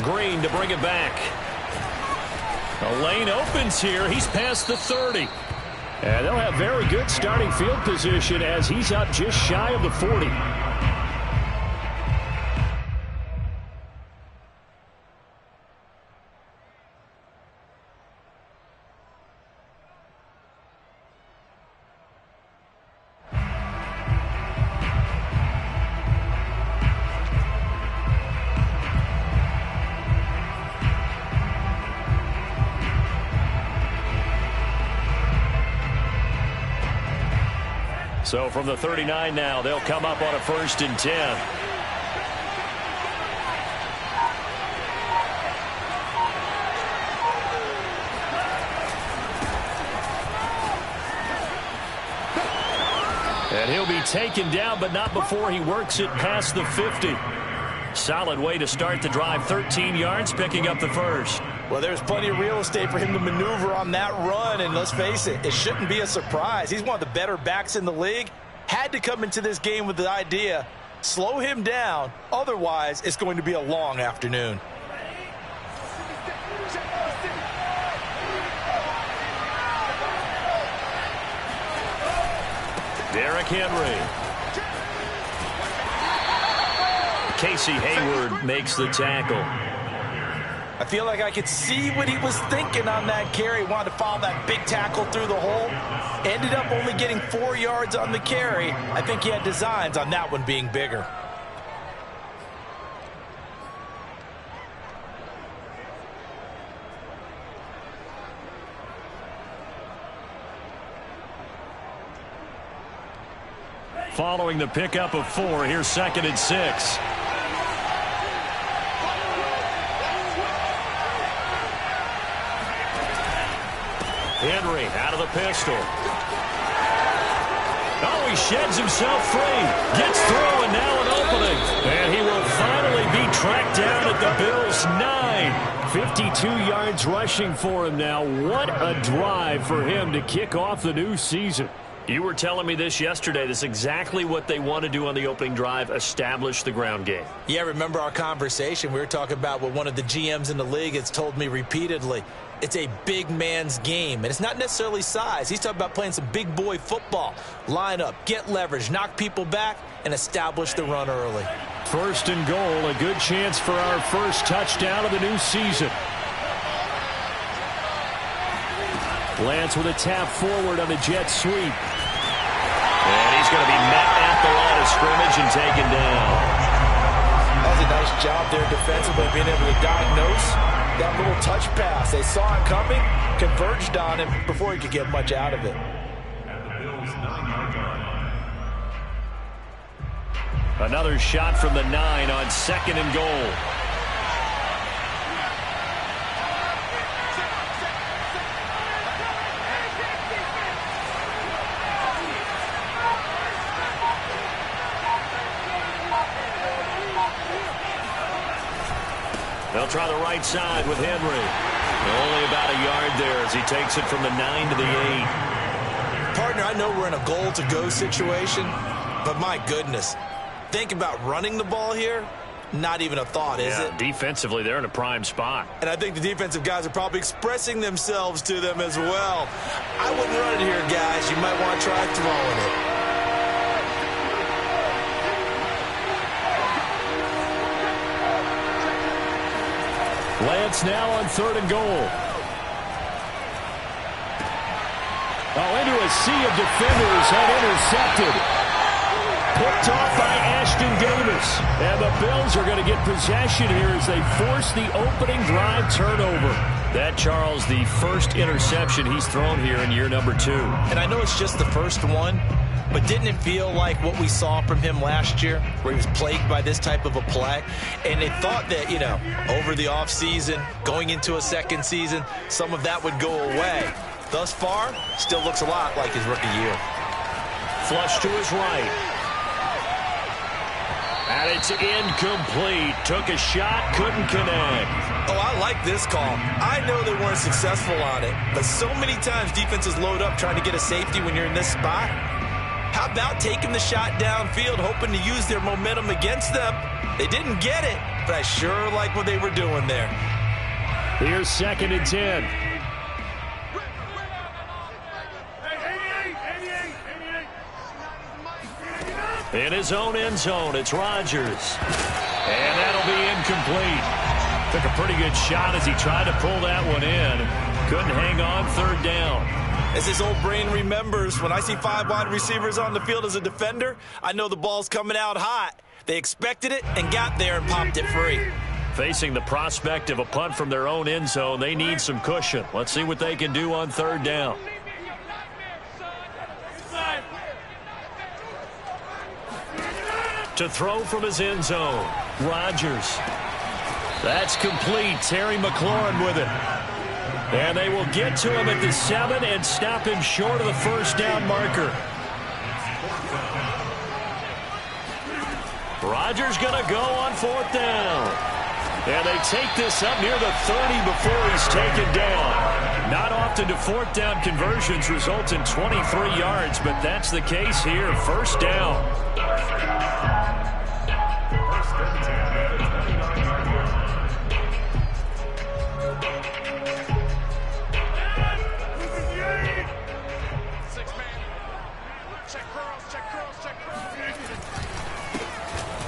Green to bring it back. The lane opens here. He's past the 30. And they'll have very good starting field position as he's up just shy of the 40. So from the 39 now, they'll come up on a 1st and 10. And he'll be taken down, but not before he works it past the 50. Solid way to start the drive. 13 yards, picking up the first. Well, there's plenty of real estate for him to maneuver on that run, and let's face it, it shouldn't be a surprise. He's one of the better backs in the league. Had to come into this game with the idea, slow him down, otherwise it's going to be a long afternoon. Derrick Henry. Casey Hayward makes the tackle. I feel like I could see what he was thinking on that carry. Wanted to follow that big tackle through the hole. Ended up only getting 4 yards on the carry. I think he had designs on that one being bigger. Following the pickup of 4, here's 2nd and 6. Henry out of the pistol. Oh, he sheds himself free. Gets through, and now an opening. And he will finally be tracked down at the Bills' 9. 52 yards rushing for him now. What a drive for him to kick off the new season. You were telling me this yesterday. This is exactly what they want to do on the opening drive, establish the ground game. Yeah, remember our conversation? We were talking about what one of the GMs in the league has told me repeatedly. It's a big man's game, and it's not necessarily size. He's talking about playing some big boy football. Line up, get leverage, knock people back, and establish the run early. 1st and goal, a good chance for our first touchdown of the new season. Lance with a tap forward on the jet sweep. And he's going to be met at the line of scrimmage and taken down. That was a nice job there defensively, being able to diagnose that little touch pass. They saw it coming, converged on him before he could get much out of it. Another shot from the 9 on 2nd and goal. They'll try the right side with Henry. Only about a yard there as he takes it from the 9 to the 8. Partner, I know we're in a goal-to-go situation, but my goodness, think about running the ball here. Not even a thought, is it? Defensively, they're in a prime spot. And I think the defensive guys are probably expressing themselves to them as well. I wouldn't run it here, guys. You might want to try throwing it. Lance now on 3rd and goal. Oh, into a sea of defenders and intercepted. Picked off by Ashton Davis. And the Bills are going to get possession here as they force the opening drive turnover. That, Charles, the first interception he's thrown here in year number 2. And I know it's just the first one, but didn't it feel like what we saw from him last year, where he was plagued by this type of a play? And they thought that, you know, over the offseason, going into a second season, some of that would go away. Thus far, still looks a lot like his rookie year. Flush to his right. And it's incomplete. Took a shot, couldn't connect. Oh, I like this call. I know they weren't successful on it, but so many times defenses load up trying to get a safety when you're in this spot. How about taking the shot downfield, hoping to use their momentum against them. They didn't get it, but I sure like what they were doing there. Here's 2nd and 10. In his own end zone, it's Rodgers. And that'll be incomplete. Took a pretty good shot as he tried to pull that one in. Couldn't hang on 3rd down. As his old brain remembers, when I see 5 wide receivers on the field as a defender, I know the ball's coming out hot. They expected it and got there and popped it free. Facing the prospect of a punt from their own end zone, they need some cushion. Let's see what they can do on 3rd down. To throw from his end zone, Rodgers. That's complete. Terry McLaurin with it. And they will get to him at the 7 and stop him short of the 1st down marker. Rodgers going to go on 4th down. And they take this up near the 30 before he's taken down. Not often do 4th down conversions result in 23 yards, but that's the case here. 1st down.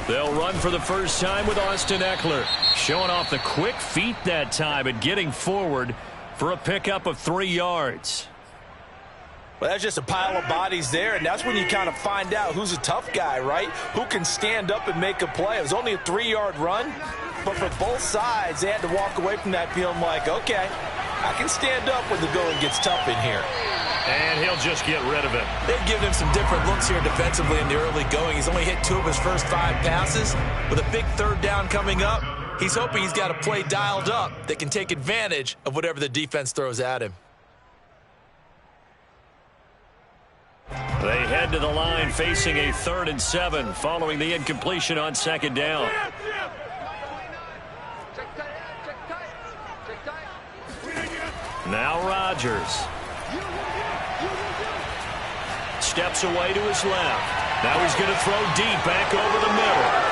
They'll run for the first time with Austin Eckler. Showing off the quick feet that time and getting forward for a pickup of 3 yards. Well, that's just a pile of bodies there, and that's when you kind of find out who's a tough guy, right? Who can stand up and make a play. It was only a 3-yard run, but for both sides, they had to walk away from that feeling like, okay, I can stand up when the going gets tough in here. And he'll just get rid of it. They've given him some different looks here defensively in the early going. He's only hit 2 of his first 5 passes. With a big 3rd down coming up, he's hoping he's got a play dialed up that can take advantage of whatever the defense throws at him. They head to the line facing a 3rd and 7 following the incompletion on 2nd down. Now Rodgers. Steps away to his left. Now he's going to throw deep back over the middle.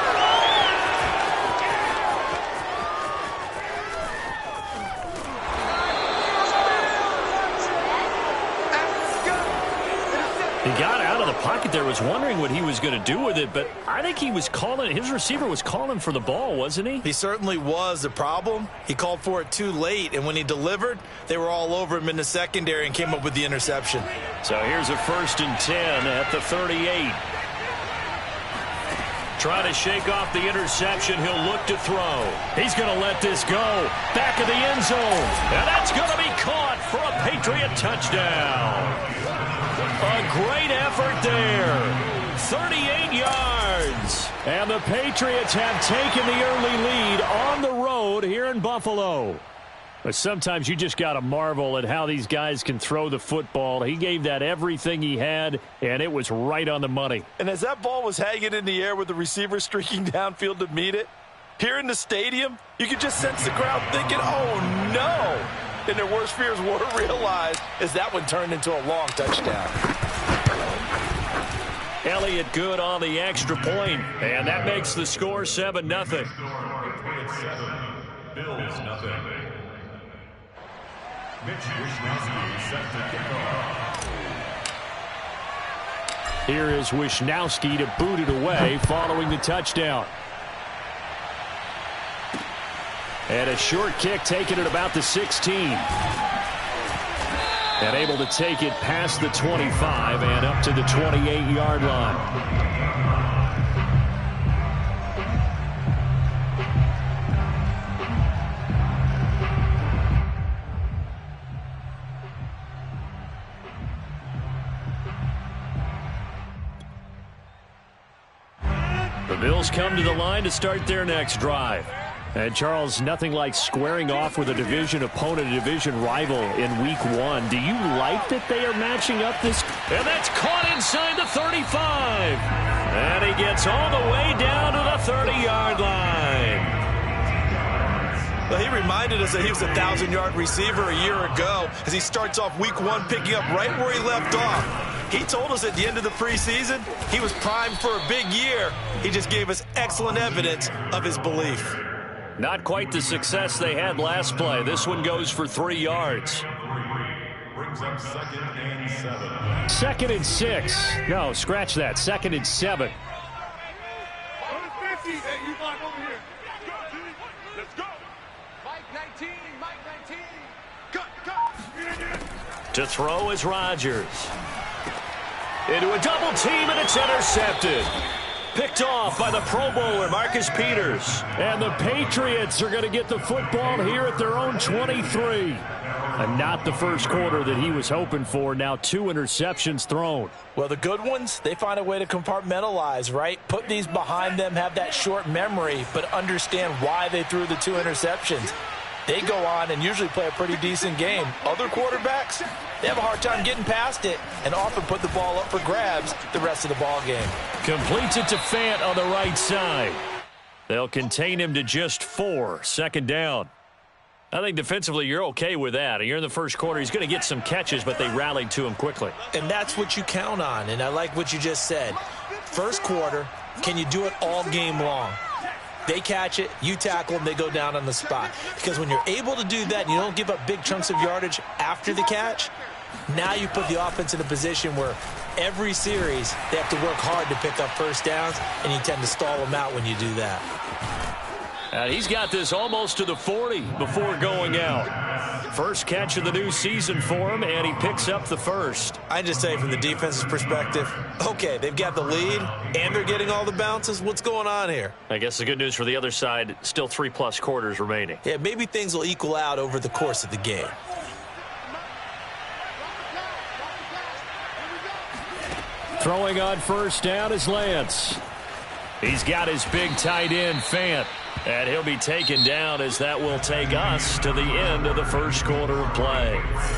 He got out of the pocket there, was wondering what he was going to do with it, but I think he was calling, his receiver was calling for the ball, wasn't he? He certainly was. The problem, he called for it too late, and when he delivered, they were all over him in the secondary and came up with the interception. So here's a 1st and 10 at the 38. Trying to shake off the interception, he'll look to throw. He's going to let this go. Back of the end zone, and that's going to be caught for a Patriot touchdown. A great effort there. 38 yards. And the Patriots have taken the early lead on the road here in Buffalo. But sometimes you just got to marvel at how these guys can throw the football. He gave that everything he had, and it was right on the money. And as that ball was hanging in the air with the receiver streaking downfield to meet it, here in the stadium, you could just sense the crowd thinking, oh, no. And their worst fears were realized as that one turned into a long touchdown. Elliott good on the extra point, and that makes the score 7-0. Bills nothing. Here is Wishnowsky to boot it away following the touchdown. And a short kick taken at about the 16. And able to take it past the 25 and up to the 28-yard line. The Bills come to the line to start their next drive. And, Charles, nothing like squaring off with a division opponent, a division rival in Week 1. Do you like that they are matching up this? And that's caught inside the 35. And he gets all the way down to the 30-yard line. Well, he reminded us that he was a 1,000-yard receiver a year ago as he starts off Week 1 picking up right where he left off. He told us at the end of the preseason he was primed for a big year. He just gave us excellent evidence of his belief. Not quite the success they had last play. This one goes for 3 yards. Brings up 2nd and 7. 2nd and 6. No, scratch that. 2nd and 7. To throw is Rodgers. Into a double team, and it's intercepted. Picked off by the Pro Bowler, Marcus Peters. And the Patriots are going to get the football here at their own 23. And not the first quarter that he was hoping for. Now 2 interceptions thrown. Well, the good ones, they find a way to compartmentalize, right? Put these behind them, have that short memory, but understand why they threw the 2 interceptions. They go on and usually play a pretty decent game. Other quarterbacks, they have a hard time getting past it and often put the ball up for grabs the rest of the ball game. Completes it to Fant on the right side. They'll contain him to just 4. 2nd down. I think defensively you're okay with that. You're in the first quarter. He's going to get some catches, but they rallied to him quickly. And that's what you count on, and I like what you just said. First quarter, can you do it all game long? They catch it, you tackle them, they go down on the spot. Because when you're able to do that and you don't give up big chunks of yardage after the catch, now you put the offense in a position where every series they have to work hard to pick up first downs, and you tend to stall them out when you do that. He's got this almost to the 40 before going out. First catch of the new season for him, and he picks up the first. I just say from the defense's perspective, okay, they've got the lead, and they're getting all the bounces. What's going on here? I guess the good news for the other side, still 3+ quarters remaining. Yeah, maybe things will equal out over the course of the game. Throwing on first down is Lance. He's got his big tight end, Fant. And he'll be taken down as that will take us to the end of the first quarter of play.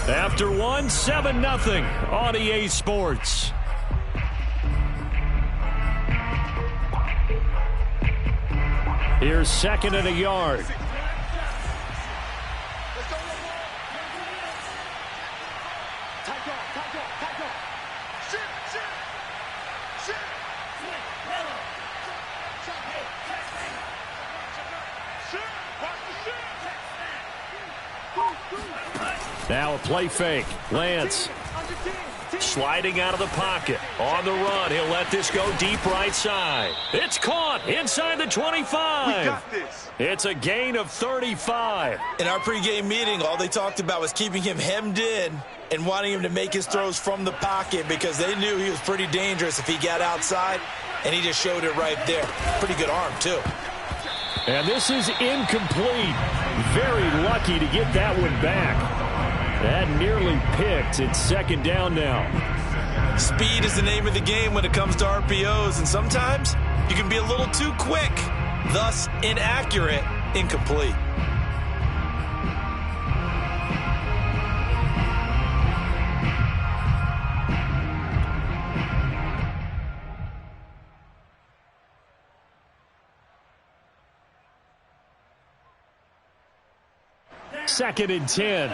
After 1, 7-0 on EA Sports. Here's 2nd and a yard. Now a play fake. Lance sliding out of the pocket. On the run, he'll let this go deep right side. It's caught inside the 25. We got this. It's a gain of 35. In our pregame meeting, all they talked about was keeping him hemmed in and wanting him to make his throws from the pocket because they knew he was pretty dangerous if he got outside, and he just showed it right there. Pretty good arm, too. And this is incomplete. Very lucky to get that one back. That nearly picked. It's 2nd down now. Speed is the name of the game when it comes to RPOs, and sometimes you can be a little too quick, thus inaccurate, incomplete. Second and 10.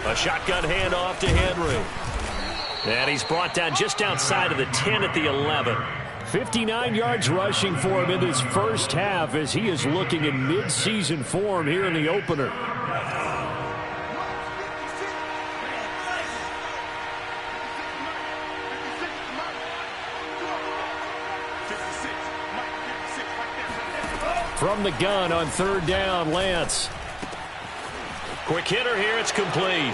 A shotgun handoff to Henry. And he's brought down just outside of the 10 at the 11. 59 yards rushing for him in this first half as he is looking in mid-season form here in the opener. From the gun on 3rd down, Lance. Quick hitter here, it's complete.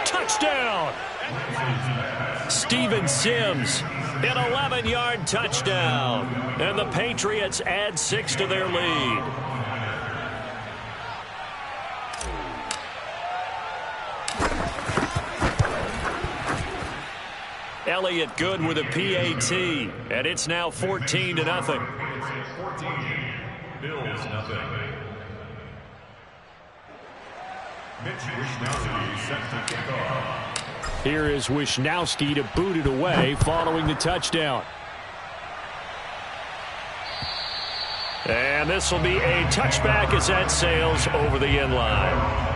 Touchdown! Steven Sims, an 11-yard touchdown. And the Patriots add 6 to their lead. Elliott good with a PAT, and it's now 14-0. 14, Bills nothing. Mitch Wishnowsky set to kick off. Here is Wishnowsky to boot it away following the touchdown. And this will be a touchback as that sails over the end line.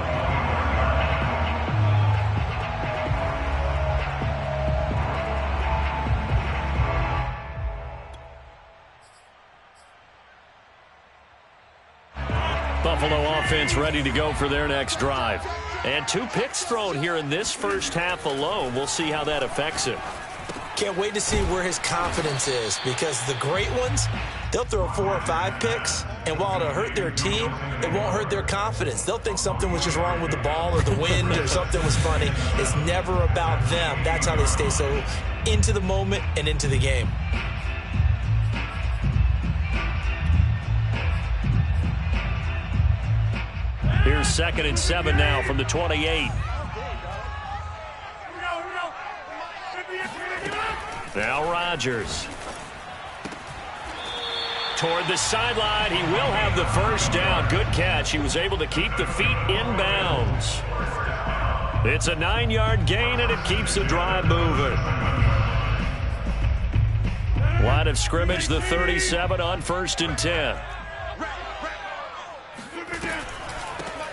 Buffalo offense ready to go for their next drive. And 2 picks thrown here in this first half alone. We'll see how that affects him. Can't wait to see where his confidence is, because the great ones, they'll throw 4 or 5 picks, and while it'll hurt their team, it won't hurt their confidence. They'll think something was just wrong with the ball or the wind or something was funny. It's never about them. That's how they stay so into the moment and into the game. Here's 2nd and 7 now from the 28. Now Rodgers. Toward the sideline. He will have the first down. Good catch. He was able to keep the feet in bounds. It's a 9-yard gain, and it keeps the drive moving. Line of scrimmage, the 37 on 1st and 10.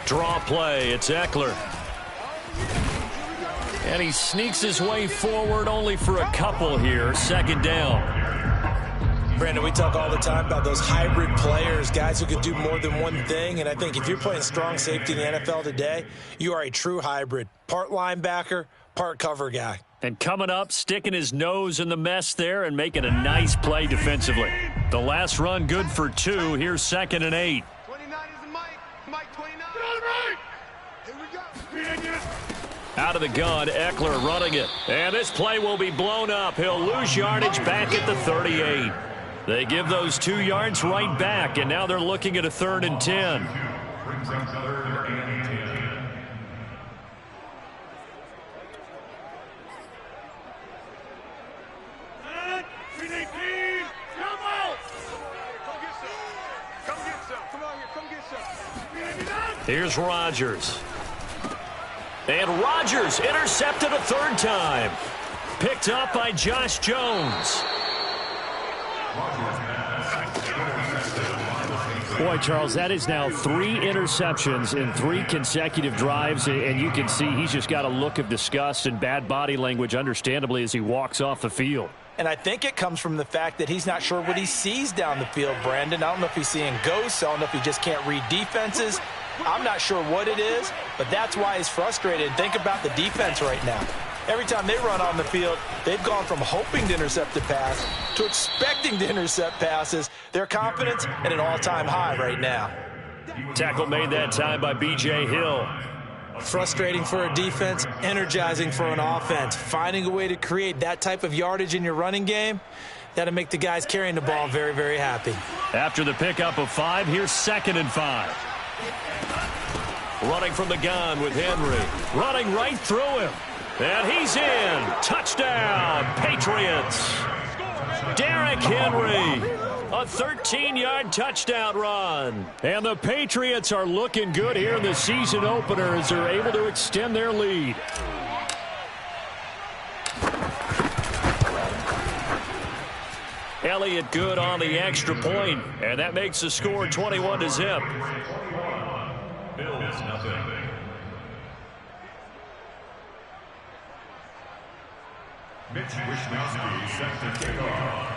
Draw play. It's Eckler. And he sneaks his way forward only for a couple here. 2nd down. Brandon, we talk all the time about those hybrid players, guys who could do more than one thing. And I think if you're playing strong safety in the NFL today, you are a true hybrid. Part linebacker, part cover guy. And coming up, sticking his nose in the mess there and making a nice play defensively. The last run good for 2. Here's 2nd and 8. 29 is the Mike. Mike 29. Here we go. Out of the gun, Eckler running it. And this play will be blown up. He'll lose yardage back at the 38. They give those 2 yards right back, and now they're looking at a 3rd and 10. Brings up 3rd and 10. Here's Rodgers. And Rodgers intercepted a 3rd time. Picked up by Josh Jones. Boy, Charles, that is now 3 interceptions in 3 consecutive drives, and you can see he's just got a look of disgust and bad body language, understandably, as he walks off the field. And I think it comes from the fact that he's not sure what he sees down the field, Brandon. I don't know if he's seeing ghosts. I don't know if he just can't read defenses. I'm not sure what it is, but that's why he's frustrated. Think about the defense right now. Every time they run on the field, they've gone from hoping to intercept a pass to expecting to intercept passes. Their confidence at an all-time high right now. Tackle made that time by B.J. Hill. Frustrating for a defense, energizing for an offense. Finding a way to create that type of yardage in your running game, that'll make the guys carrying the ball very, very happy. After the pickup of 5, here's 2nd and 5. Running from the gun with Henry. Running right through him. And he's in. Touchdown, Patriots. Derrick Henry. A 13-yard touchdown run. And the Patriots are looking good here in the season opener as they're able to extend their lead. Elliott good on the extra point, and that makes the score 21-0. Bills nothing. Mitch Wishnowsky set to kick off.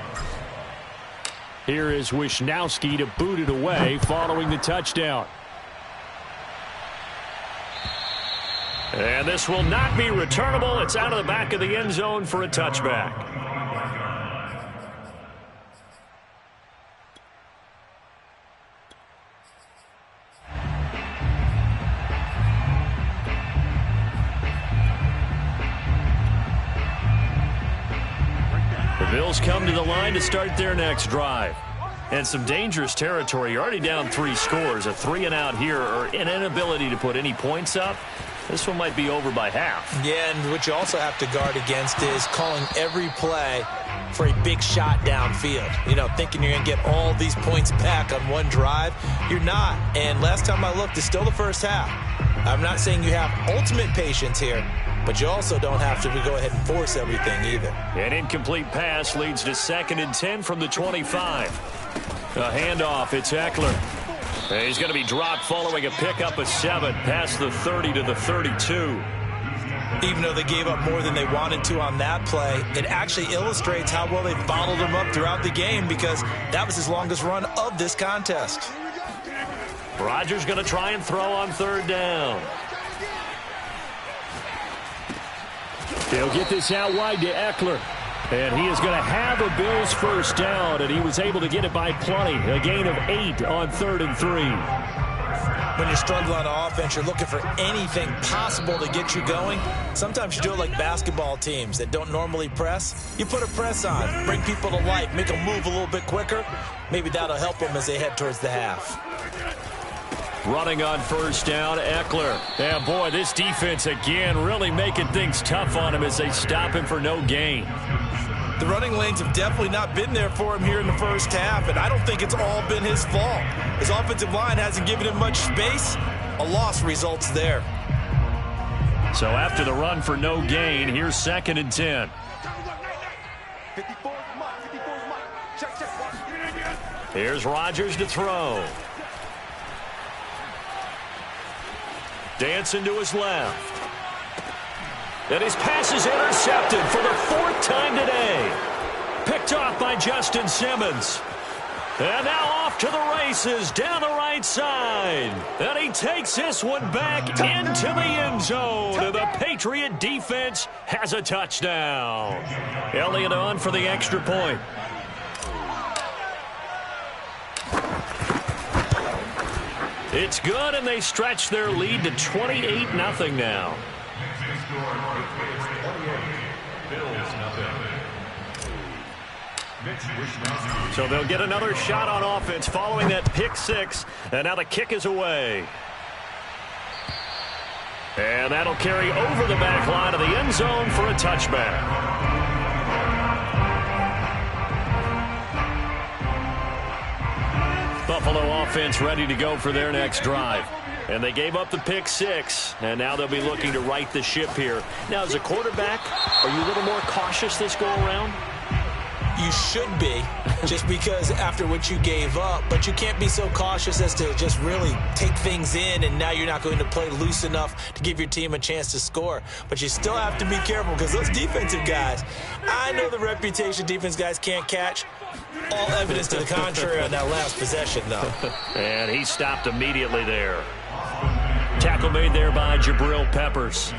Here is Wishnowsky to boot it away following the touchdown. And this will not be returnable. It's out of the back of the end zone for a touchback. The Bills come to the line to start their next drive. And some dangerous territory. You're already down 3 scores. A 3-and-out here, or an inability to put any points up. This one might be over by half. Yeah, and what you also have to guard against is calling every play for a big shot downfield. You know, thinking you're going to get all these points back on one drive. You're not. And last time I looked, it's still the first half. I'm not saying you have ultimate patience here, but you also don't have to go ahead and force everything either. An incomplete pass leads to 2nd and 10 from the 25. A handoff. It's Eckler. And he's going to be dropped following a pickup of 7 past the 30 to the 32. Even though they gave up more than they wanted to on that play, it actually illustrates how well they've bottled him up throughout the game because that was his longest run of this contest. Rodgers going to try and throw on 3rd down. He'll get this out wide to Eckler. And he is going to have a Bills 1st down, and he was able to get it by plenty. A gain of 8 on 3rd and 3. When you're struggling on offense, you're looking for anything possible to get you going. Sometimes you do it like basketball teams that don't normally press. You put a press on, bring people to life, make them move a little bit quicker. Maybe that'll help them as they head towards the half. Running on 1st down, Eckler. Yeah, boy, this defense again really making things tough on him as they stop him for no gain. The running lanes have definitely not been there for him here in the 1st half, and I don't think it's all been his fault. His offensive line hasn't given him much space. A loss results there. So after the run for no gain, here's 2nd and 10. Here's Rodgers to throw. Dancing to his left. And his pass is intercepted for the 4th time today. Picked off by Justin Simmons. And now off to the races down the right side. And he takes this one back into the end zone. And the Patriot defense has a touchdown. Elliott on for the extra point. It's good, and they stretch their lead to 28-0 now. So they'll get another shot on offense following that pick 6, and now the kick is away. And that'll carry over the back line of the end zone for a touchback. Buffalo offense ready to go for their next drive. And they gave up the pick 6, and now they'll be looking to right the ship here. Now, as a quarterback, are you a little more cautious this go-around? You should be, just because after what you gave up, but you can't be so cautious as to just really take things in, and now you're not going to play loose enough to give your team a chance to score. But you still have to be careful because those defensive guys, I know the reputation defense guys can't catch. All evidence to the contrary on that last possession, though. And he stopped immediately there. Tackle made there by Jabril Peppers.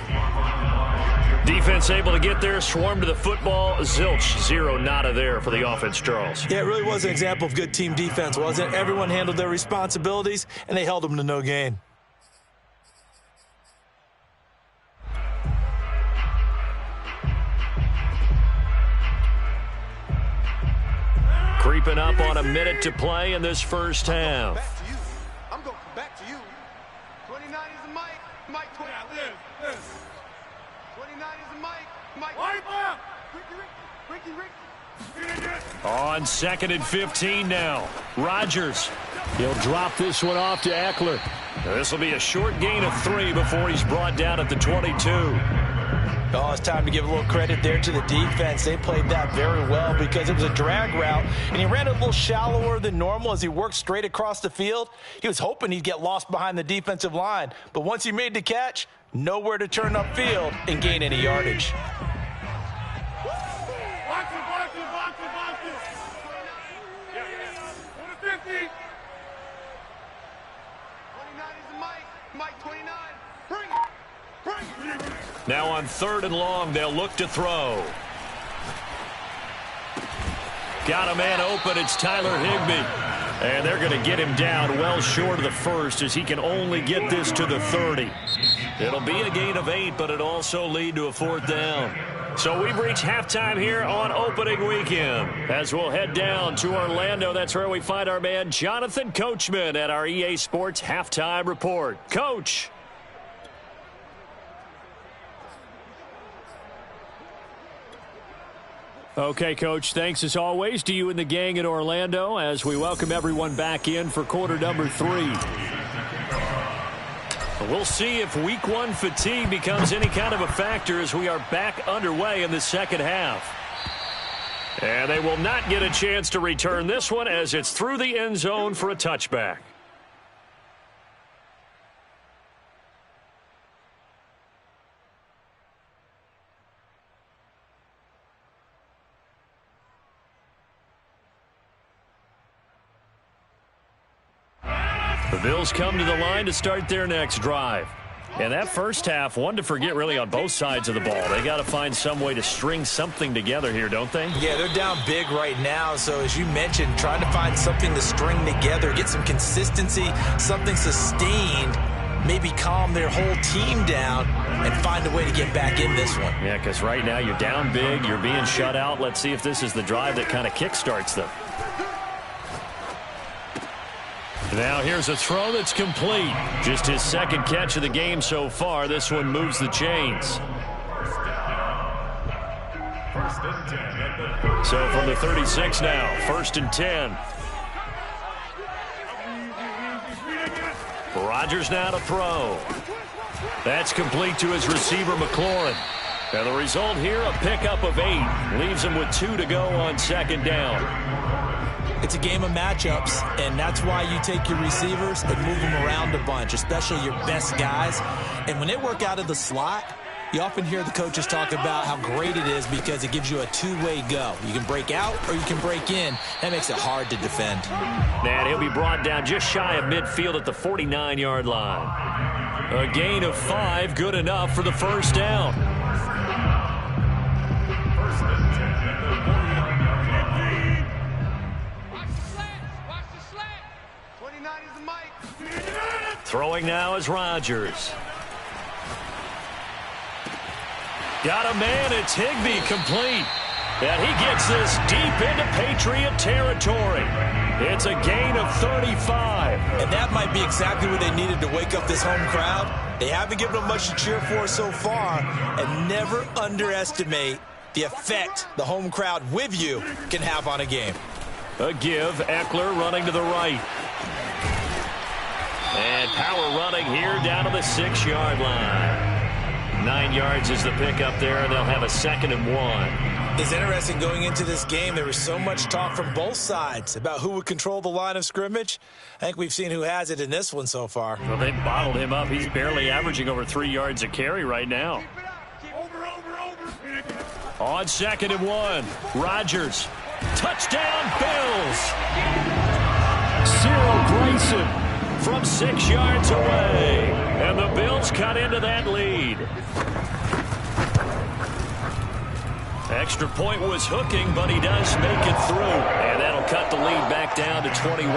Defense able to get there, swarm to the football. Zilch, 0 nada there for the offense, Charles. Yeah, it really was an example of good team defense, wasn't it? Everyone handled their responsibilities, and they held them to no gain. Creeping up on a minute to play in this 1st half. Back to you. I'm going back to you. 29 is the Mike. Mike 29. 29 is the Mike. Mike. Ricky. On 2nd and 15 now. Rodgers. He'll drop this one off to Eckler. This will be a short gain of 3 before he's brought down at the 22. Oh, it's time to give a little credit there to the defense. They played that very well because it was a drag route, and he ran a little shallower than normal as he worked straight across the field. He was hoping he'd get lost behind the defensive line, but once he made the catch, nowhere to turn upfield and gain any yardage. Now on 3rd and long, they'll look to throw. Got a man open. It's Tyler Higbee. And they're going to get him down well short of the 1st as he can only get this to the 30. It'll be a gain of 8, but it'll also lead to a 4th down. So we've reached halftime here on opening weekend. As we'll head down to Orlando, that's where we find our man Jonathan Coachman at our EA Sports Halftime Report. Coach. Okay, Coach, thanks as always to you and the gang in Orlando as we welcome everyone back in for quarter number 3. We'll see if week 1 fatigue becomes any kind of a factor as we are back underway in the 2nd half. And they will not get a chance to return this one as it's through the end zone for a touchback. The Bills come to the line to start their next drive. And that first half, one to forget really on both sides of the ball. They got to find some way to string something together here, don't they? Yeah, they're down big right now. So as you mentioned, trying to find something to string together, get some consistency, something sustained, maybe calm their whole team down and find a way to get back in this one. Yeah, because right now you're down big, you're being shut out. Let's see if this is the drive that kind of kickstarts them. Now here's a throw that's complete. Just his second catch of the game so far. This one moves the chains. So from the 36 now, 1st and 10. Rodgers now to throw. That's complete to his receiver, McLaurin. And the result here, a pickup of 8. Leaves him with 2 to go on 2nd down. It's a game of matchups, and that's why you take your receivers and move them around a bunch, especially your best guys. And when they work out of the slot, you often hear the coaches talk about how great it is because it gives you a two-way go. You can break out or you can break in. That makes it hard to defend. And he'll be brought down just shy of midfield at the 49-yard line. A gain of 5, good enough for the first down. Throwing now is Rodgers. Got a man, it's Higbee, complete. And he gets this deep into Patriot territory. It's a gain of 35. And that might be exactly what they needed to wake up this home crowd. They haven't given them much to cheer for so far. And never underestimate the effect the home crowd with you can have on a game. A give, Eckler running to the right. And power running here down to the 6-yard line. 9 yards is the pickup there, and they'll have a 2nd and 1. It's interesting going into this game. There was so much talk from both sides about who would control the line of scrimmage. I think we've seen who has it in this one so far. Well, they bottled him up. He's barely averaging over 3 yards a carry right now. On 2nd and 1, Rodgers. Touchdown, Bills. Cyril Grayson from 6 yards away. And the Bills cut into that lead. Extra point was hooking, but he does make it through. And that'll cut the lead back down to 21.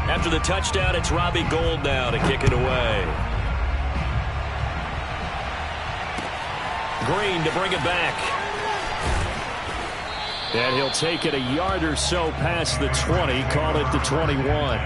After the touchdown, it's Robbie Gould now to kick it away. Green to bring it back. And he'll take it a yard or so past the 20, call it the 21.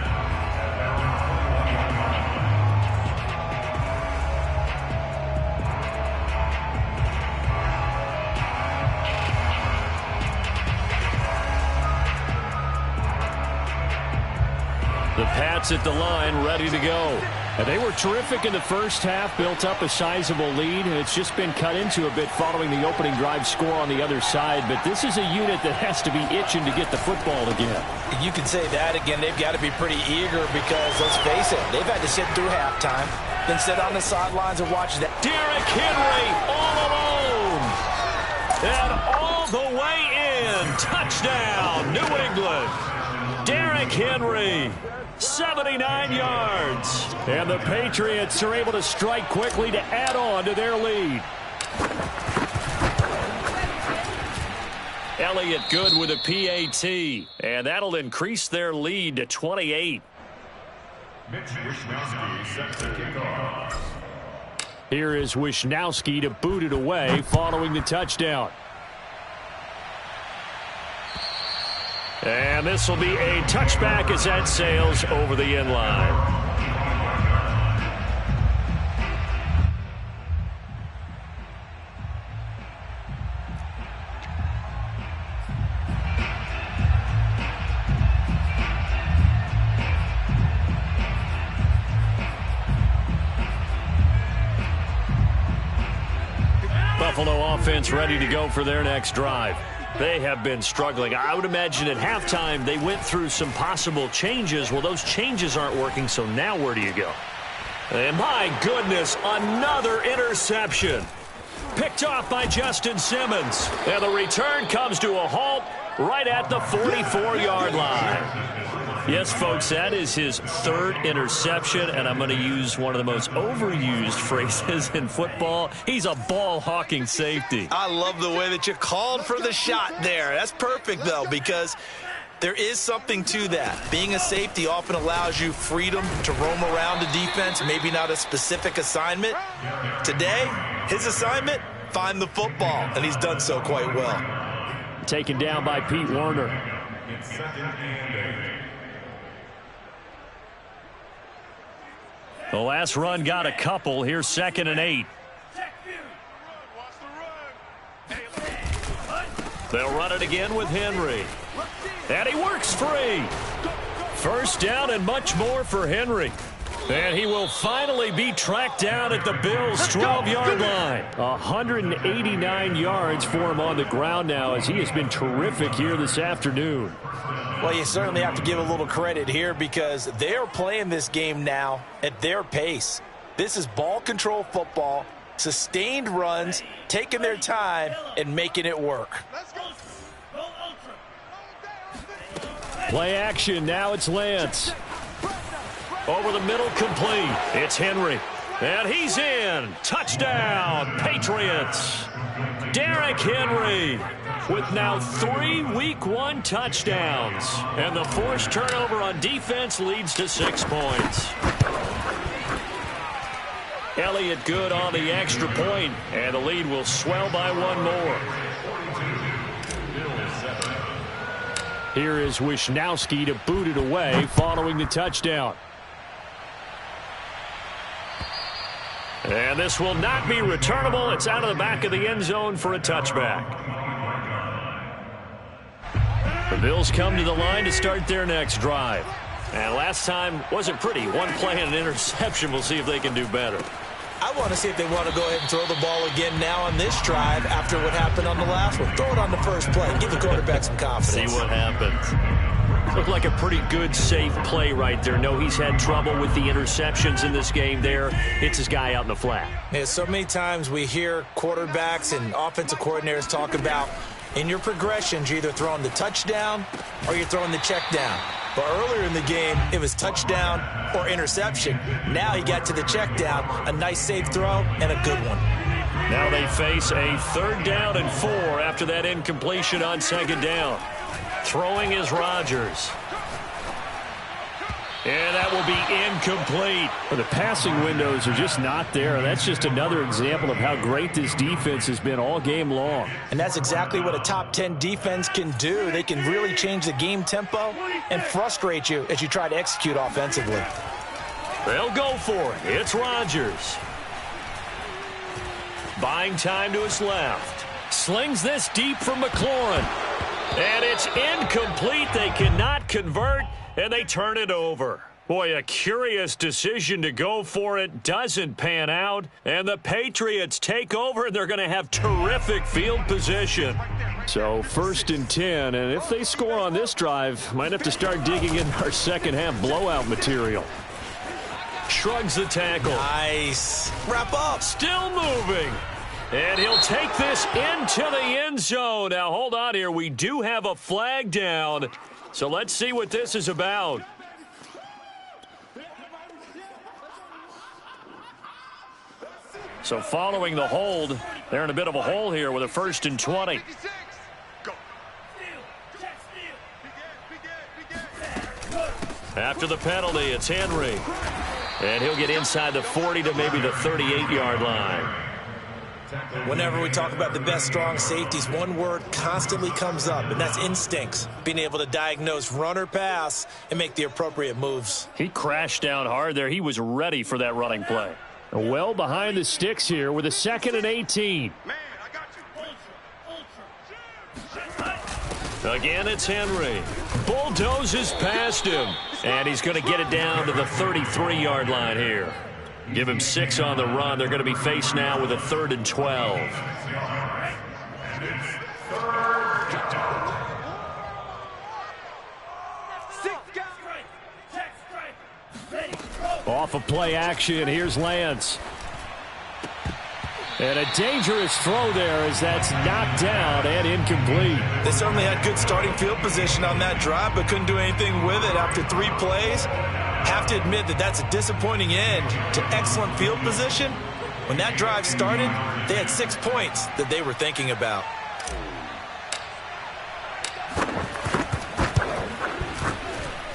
The Pats at the line, ready to go. And they were terrific in the first half, built up a sizable lead, and it's just been cut into a bit following the opening drive score on the other side. But this is a unit that has to be itching to get the football again. You can say that again. They've got to be pretty eager because, let's face it, they've had to sit through halftime, then sit on the sidelines and watch that. Derrick Henry all alone. And all the way in. Touchdown, New England. Derrick Henry. 79 yards. And the Patriots are able to strike quickly to add on to their lead. Elliott good with a PAT. And that'll increase their lead to 28. Here is Wishnowsky to boot it away following the touchdown. And this will be a touchback as that sails over the end line. Buffalo offense ready to go for their next drive. They have been struggling. I would imagine at halftime they went through some possible changes. Well, those changes aren't working, so now where do you go? And my goodness, another interception. Picked off by Justin Simmons. And the return comes to a halt right at the 44-yard line. Yes, folks, that is his third interception, and I'm going to use one of the most overused phrases in football. He's a ball-hawking safety. I love the way that you called for the shot there. That's perfect, though, because there is something to that. Being a safety often allows you freedom to roam around the defense, maybe not a specific assignment. Today, his assignment, find the football, and he's done so quite well. Taken down by Pete Werner. It's 2nd and 8. The last run got a couple. Here's 2nd and 8. They'll run it again with Henry. And he works free. First down and much more for Henry. And he will finally be tracked down at the Bills' 12-yard line. 189 yards for him on the ground now as he has been terrific here this afternoon. Well, you certainly have to give a little credit here because they're playing this game now at their pace. This is ball control football, sustained runs, taking their time, and making it work. Play action. Now it's Lance. Over the middle, complete. It's Henry. And he's in. Touchdown, Patriots. Derrick Henry with now 3 Week 1 touchdowns. And the forced turnover on defense leads to 6 points. Elliott good on the extra point, and the lead will swell by 1 more. Here is Wisnowski to boot it away following the touchdown. And this will not be returnable. It's out of the back of the end zone for a touchback. The Bills come to the line to start their next drive. And last time wasn't pretty. 1 play and an interception. We'll see if they can do better. I want to see if they want to go ahead and throw the ball again now on this drive after what happened on the last one. Throw it on the first play. Give the quarterback some confidence. See what happens. Looked like a pretty good, safe play right there. No, he's had trouble with the interceptions in this game there. Hits his guy out in the flat. Yeah, so many times we hear quarterbacks and offensive coordinators talk about in your progressions, you're either throwing the touchdown or you're throwing the check down. But earlier in the game, it was touchdown or interception. Now he got to the check down, a nice safe throw, and a good one. Now they face a 3rd down and 4 after that incompletion on 2nd down. Throwing is Rodgers. And that will be incomplete. Well, the passing windows are just not there. That's just another example of how great this defense has been all game long. And that's exactly what a top 10 defense can do. They can really change the game tempo and frustrate you as you try to execute offensively. They'll go for it. It's Rodgers. Buying time to his left. Slings this deep for McLaurin. And it's incomplete. They cannot convert, and they turn it over. Boy, a curious decision to go for it. Doesn't pan out, and the Patriots take over, and they're going to have terrific field position. So 1st and 10, and if they score on this drive, might have to start digging in our second-half blowout material. Shrugs the tackle. Nice. Wrap up. Still moving. And he'll take this into the end zone. Now, hold on here. We do have a flag down. So let's see what this is about. So following the hold, they're in a bit of a hole here with a 1st and 20. After the penalty, it's Henry. And he'll get inside the 40 to maybe the 38-yard line. Whenever we talk about the best strong safeties, one word constantly comes up, and that's instincts. Being able to diagnose run or pass and make the appropriate moves. He crashed down hard there. He was ready for that running play. Well behind the sticks here with a 2nd and 18. Man, I got you. Again, it's Henry. Bulldozes past him. And he's going to get it down to the 33-yard line here. Give him 6 on the run. They're going to be faced now with a 3rd and 12. Off of play action, here's Lance. And a dangerous throw there as that's knocked down and incomplete. They certainly had good starting field position on that drive, but couldn't do anything with it after 3 plays. Have to admit that that's a disappointing end to excellent field position. When that drive started, they had 6 points that they were thinking about.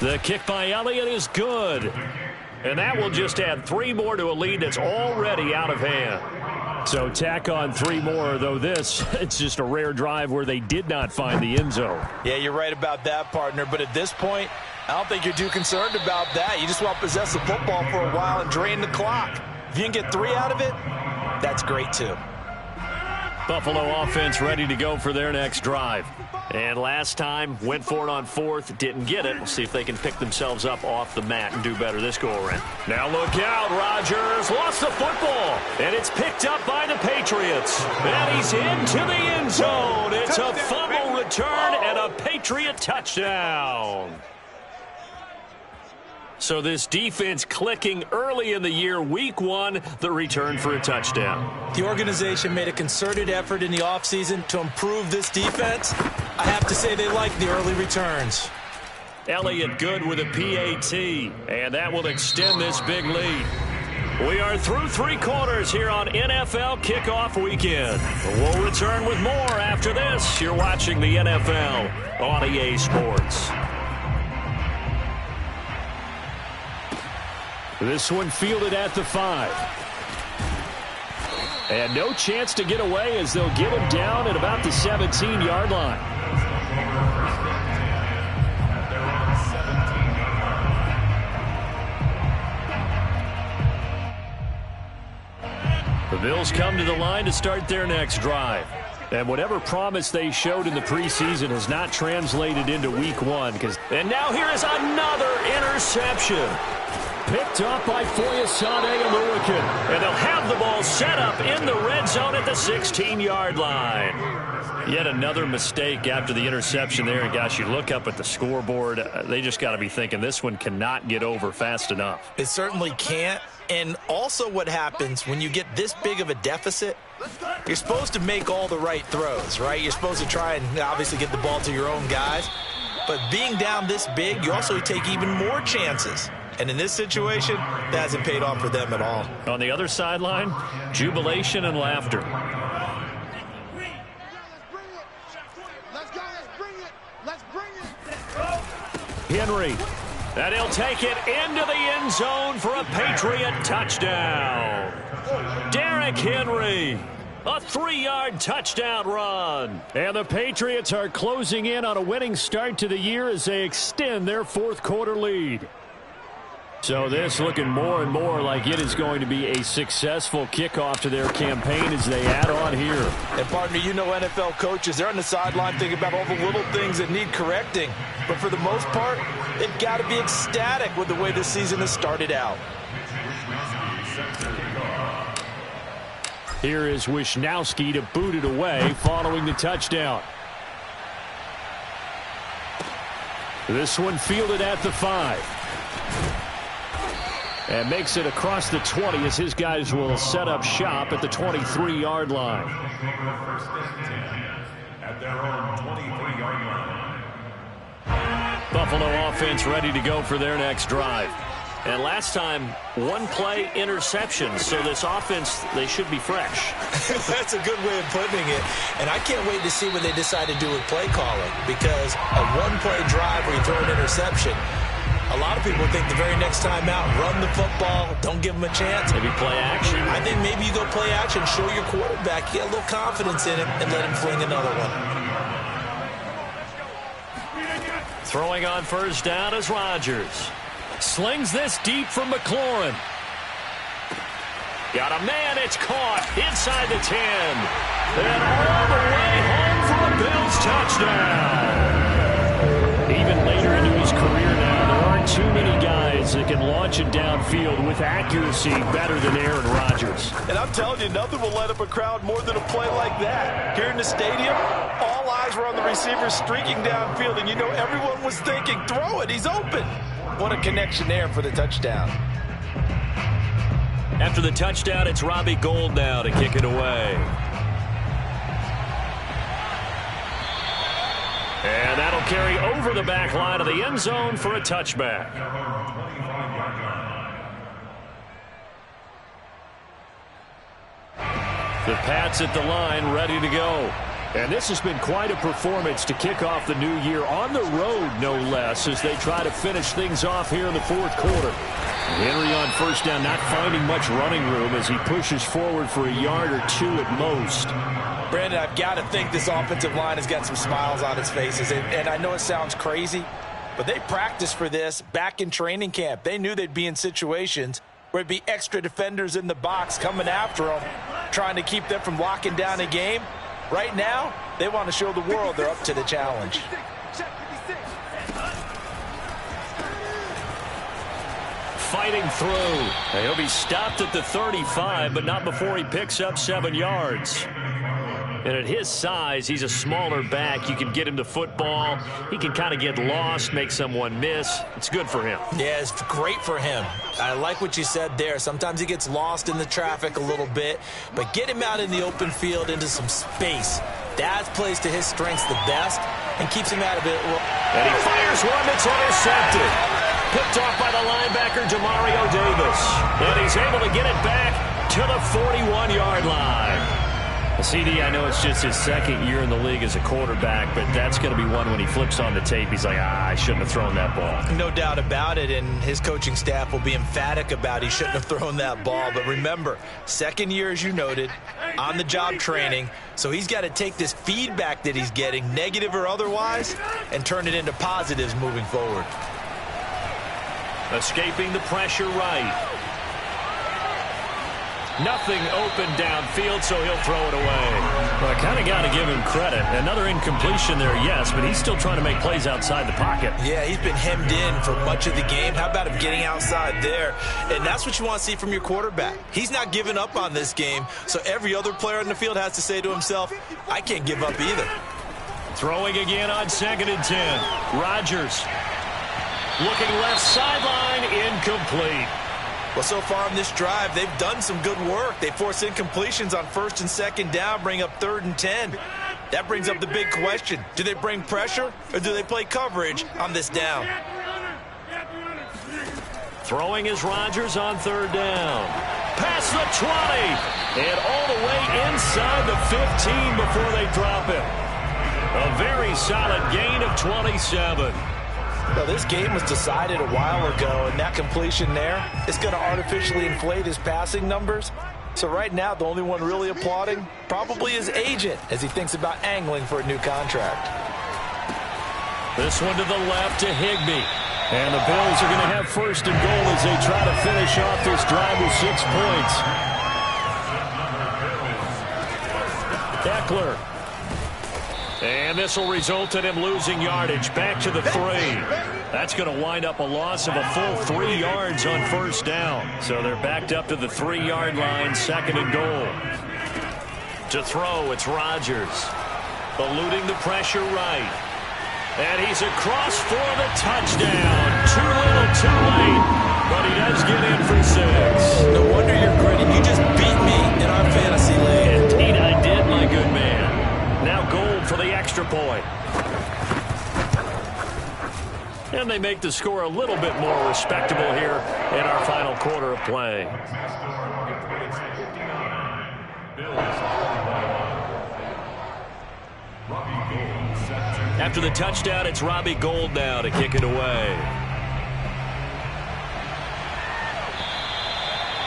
The kick by Elliott is good. And that will just add 3 more to a lead that's already out of hand. So tack on 3 more, though this, it's just a rare drive where they did not find the end zone. Yeah, you're right about that, partner. But at this point, I don't think you're too concerned about that. You just want to possess the football for a while and drain the clock. If you can get 3 out of it, that's great too. Buffalo offense ready to go for their next drive. And last time, went for it on 4th, didn't get it. We'll see if they can pick themselves up off the mat and do better this go-around. Now look out, Rodgers lost the football, and it's picked up by the Patriots. And he's into the end zone. It's a fumble return and a Patriot touchdown. So this defense clicking early in the year, week 1, the return for a touchdown. The organization made a concerted effort in the offseason to improve this defense. I have to say they like the early returns. Elliott good with a PAT, and that will extend this big lead. We are through 3 quarters here on NFL Kickoff Weekend. We'll return with more after this. You're watching the NFL on EA Sports. This one fielded at the 5. And no chance to get away as they'll get him down at about the 17-yard line. The Bills come to the line to start their next drive. And whatever promise they showed in the preseason has not translated into week 1. And now here is another interception. Picked up by Foyesade Oluwakin. And they'll have the ball set up in the red zone at the 16-yard line. Yet another mistake after the interception there. And gosh, you look up at the scoreboard, they just got to be thinking this one cannot get over fast enough. It certainly can't. And also what happens when you get this big of a deficit, you're supposed to make all the right throws, right? You're supposed to try and obviously get the ball to your own guys. But being down this big, you also take even more chances. And in this situation, that hasn't paid off for them at all. On the other sideline, jubilation and laughter. Let's bring it. Henry. And he'll take it into the end zone for a Patriot touchdown. Derrick Henry. A 3-yard touchdown run. And the Patriots are closing in on a winning start to the year as they extend their 4th quarter lead. So this looking more and more like it is going to be a successful kickoff to their campaign as they add on here. And partner, you know NFL coaches, they're on the sideline thinking about all the little things that need correcting. But for the most part, they've got to be ecstatic with the way this season has started out. Here is Wishnowsky to boot it away following the touchdown. This one fielded at the 5. And makes it across the 20 as his guys will set up shop at the 23-yard line. At their own 23-yard line. Buffalo offense ready to go for their next drive. And last time, 1-play interception. So this offense, they should be fresh. That's a good way of putting it. And I can't wait to see what they decide to do with play calling. Because a 1-play drive where you throw an interception, a lot of people think the very next time out, run the football, don't give them a chance. Maybe play action. I think maybe you go play action, show your quarterback, get a little confidence in him, and let him fling another one. Throwing on first down is Rodgers. Slings this deep from McLaurin. Got a man, it's caught inside the 10. And all the way home for a Bills touchdown. Even later into his career now, there aren't too many guys that can launch punching downfield with accuracy better than Aaron Rodgers. And I'm telling you, nothing will light up a crowd more than a play like that. Here in the stadium, all eyes were on the receiver streaking downfield, and you know everyone was thinking, throw it, he's open. What a connection there for the touchdown. After the touchdown, it's Robbie Gould now to kick it away. And that'll carry over the back line of the end zone for a touchback. The Pats at the line, ready to go. And this has been quite a performance to kick off the new year on the road, no less, as they try to finish things off here in the fourth quarter. Henry on first down, not finding much running room as he pushes forward for a yard or two at most. Brandon, I've got to think this offensive line has got some smiles on its faces. And I know it sounds crazy, but they practiced for this back in training camp. They knew they'd be in situations where it'd be extra defenders in the box coming after them, trying to keep them from locking down a game. Right now, they want to show the world they're up to the challenge. Fighting through. He'll be stopped at the 35, but not before he picks up 7 yards. And at his size, he's a smaller back. You can get him the football. He can kind of get lost, make someone miss. It's good for him. Yeah, it's great for him. I like what you said there. Sometimes he gets lost in the traffic a little bit, but get him out in the open field into some space. That plays to his strengths the best and keeps him out of it. And he fires one that's intercepted. Picked off by the linebacker, Demario Davis. And he's able to get it back to the 41-yard line. CD, I know it's just his second year in the league as a quarterback, but that's going to be one when he flips on the tape. He's like, I shouldn't have thrown that ball. No doubt about it, and his coaching staff will be emphatic about he shouldn't have thrown that ball. But remember, second year, as you noted, on-the-job training, so he's got to take this feedback that he's getting, negative or otherwise, and turn it into positives moving forward. Escaping the pressure right. Nothing open downfield, so he'll throw it away. Well, I kind of got to give him credit. Another incompletion there, yes, but he's still trying to make plays outside the pocket. Yeah, he's been hemmed in for much of the game. How about him getting outside there? And that's what you want to see from your quarterback. He's not giving up on this game, so every other player on the field has to say to himself, I can't give up either. Throwing again on 2nd and 10. Rodgers looking left sideline, incomplete. Well, so far on this drive, they've done some good work. They force incompletions on 1st and 2nd down, bring up 3rd and 10. That brings up the big question. Do they bring pressure or do they play coverage on this down? Throwing is Rodgers on 3rd down. Past the 20. And all the way inside the 15 before they drop it. A very solid gain of 27. Well, this game was decided a while ago, and that completion there is going to artificially inflate his passing numbers. So right now, the only one really applauding probably his agent as he thinks about angling for a new contract. This one to the left to Higbee. And the Bills are going to have 1st and goal as they try to finish off this drive with 6 points. Eckler. And this will result in him losing yardage back to the 3. That's going to wind up a loss of a full 3 yards on 1st down. So they're backed up to the 3-yard line, 2nd and goal. To throw, it's Rodgers. Eluding the pressure right. And he's across for the touchdown. Too little, too late. But he does get in for 6. No wonder you're gritty. You just beat me in our fantasy league. Indeed I did, my good man. Now Gould for the extra point. And they make the score a little bit more respectable here in our final quarter of play. After the touchdown, it's Robbie Gould now to kick it away.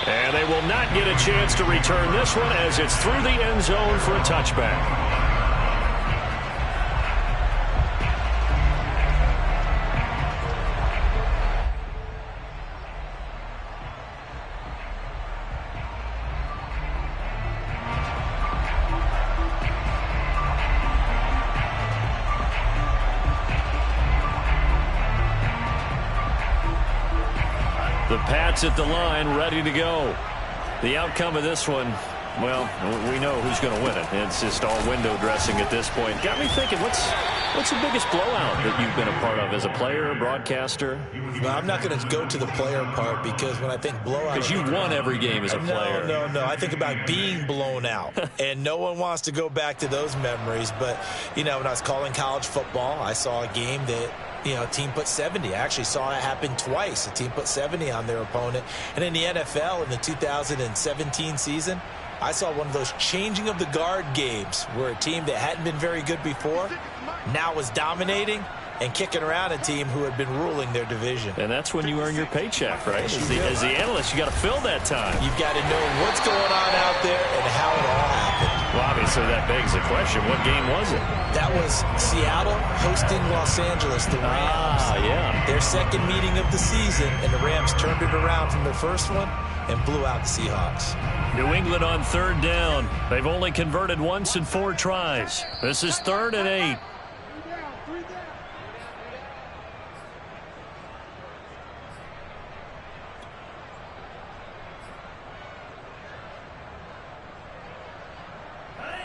And they will not get a chance to return this one as it's through the end zone for a touchback. The Pats at the line, ready to go. The outcome of this one, well, we know who's going to win it. It's just all window dressing at this point. Got me thinking, what's the biggest blowout that you've been a part of as a player, broadcaster? Well, I'm not going to go to the player part because when I think blowout... Because you won every game as a player. No. I think about being blown out. And no one wants to go back to those memories. But, when I was calling college football, I saw a game that... a team put 70. I actually saw it happen twice. A team put 70 on their opponent. And in the NFL in the 2017 season, I saw one of those changing of the guard games where a team that hadn't been very good before now was dominating and kicking around a team who had been ruling their division. And that's when you earn your paycheck, right? As the analyst, you got to fill that time. You've got to know what's going on out there and how it all happened. Well, obviously that begs the question, what game was it? That was Seattle hosting Los Angeles, the Rams. Yeah. Their second meeting of the season, and the Rams turned it around from their first one and blew out the Seahawks. New England on third down. They've only converted once in 4 tries. This is 3rd and 8.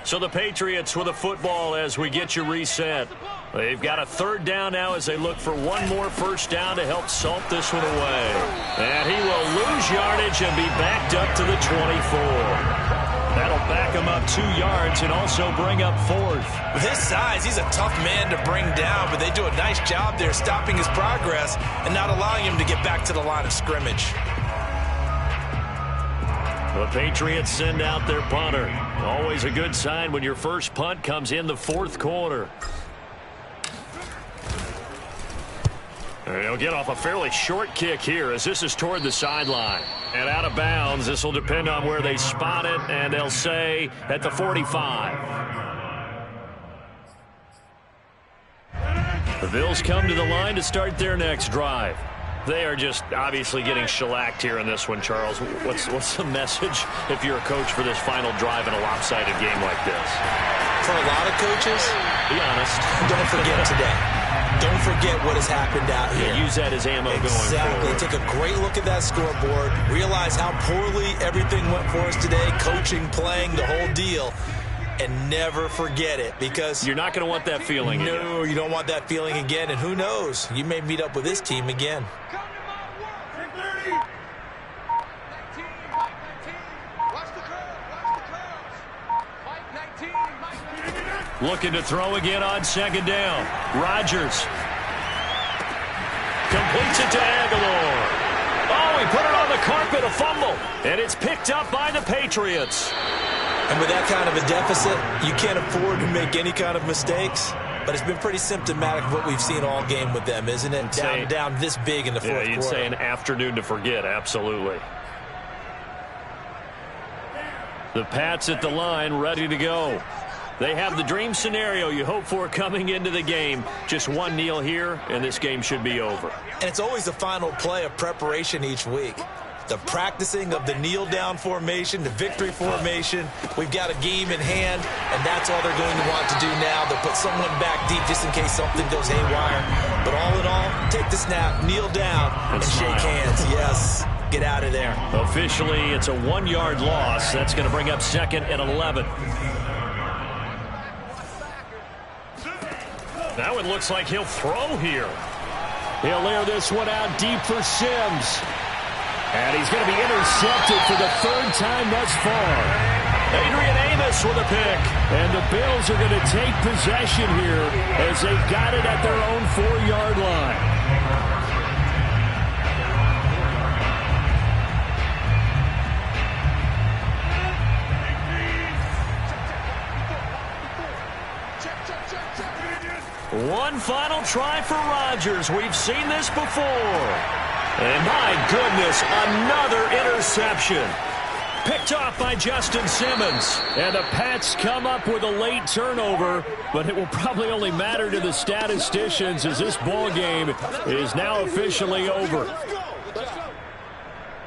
So the Patriots with the football as we get you reset. They've got a 3rd down now as they look for one more first down to help salt this one away. And he will lose yardage and be backed up to the 24. That'll back him up 2 yards and also bring up 4th. With his size, he's a tough man to bring down, but they do a nice job there stopping his progress and not allowing him to get back to the line of scrimmage. The Patriots send out their punter. Always a good sign when your first punt comes in the 4th quarter. And he'll get off a fairly short kick here as this is toward the sideline. And out of bounds, this will depend on where they spot it, and they'll say at the 45. The Bills come to the line to start their next drive. They are just obviously getting shellacked here in this one, Charles. What's the message if you're a coach for this final drive in a lopsided game like this? For a lot of coaches, be honest. Don't forget today. Don't forget what has happened out here. Yeah, use that as ammo going forward. Exactly. Take a great look at that scoreboard. Realize how poorly everything went for us today. Coaching, playing, the whole deal. And never forget it, because you're not going to want that feeling again. No, you don't want that feeling again. And who knows? You may meet up with this team again. Looking to throw again on 2nd down. Rodgers completes it to Aguilar. Oh, he put it on the carpet, a fumble. And it's picked up by the Patriots. And with that kind of a deficit, you can't afford to make any kind of mistakes. But it's been pretty symptomatic of what we've seen all game with them, isn't it? Down this big in the 4th quarter. You'd say an afternoon to forget, absolutely. The Pats at the line, ready to go. They have the dream scenario you hope for coming into the game. Just one kneel here, and this game should be over. And it's always the final play of preparation each week. The practicing of the kneel-down formation, the victory formation. We've got a game in hand, and that's all they're going to want to do now. They'll put someone back deep just in case something goes haywire. But all in all, take the snap, kneel down, and shake hands. Yes, get out of there. Officially, it's a 1-yard loss. That's going to bring up 2nd and 11. Now it looks like he'll throw here. He'll layer this one out deep for Sims. And he's going to be intercepted for the 3rd time thus far. Adrian Amos with a pick. And the Bills are going to take possession here as they've got it at their own 4-yard line. One final try for Rodgers. We've seen this before. And my goodness, another interception. Picked off by Justin Simmons. And the Pats come up with a late turnover, but it will probably only matter to the statisticians as this ball game is now officially over.